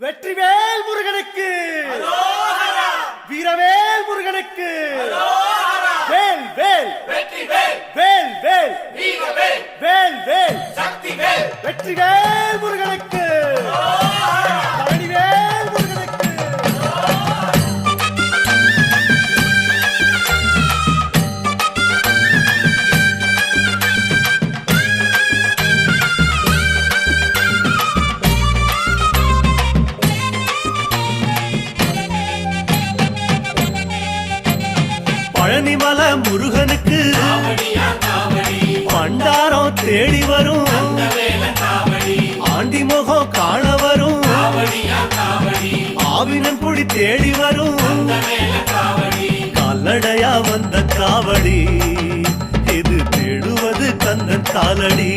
வெற்றிவேல் முருகனுக்கு, வீரவேல் முருகனுக்கு, வேல் வேல் வெற்றிவேல், வேல் வேல் வீரவேல், வேல் வேல் சக்திவேல், வெற்றிவேல் முருகனுக்கு, பழனிவேல் முருகனுக்கு. பழனிமலை முருகனுக்கு பண்டாரம் தேடி வரும், ஆண்டி முகம் காண வரும், ஆவினங்குடி தேடி வரும், கால்நடையா வந்த காவடி இது தேடுவது கந்தன் காலடி.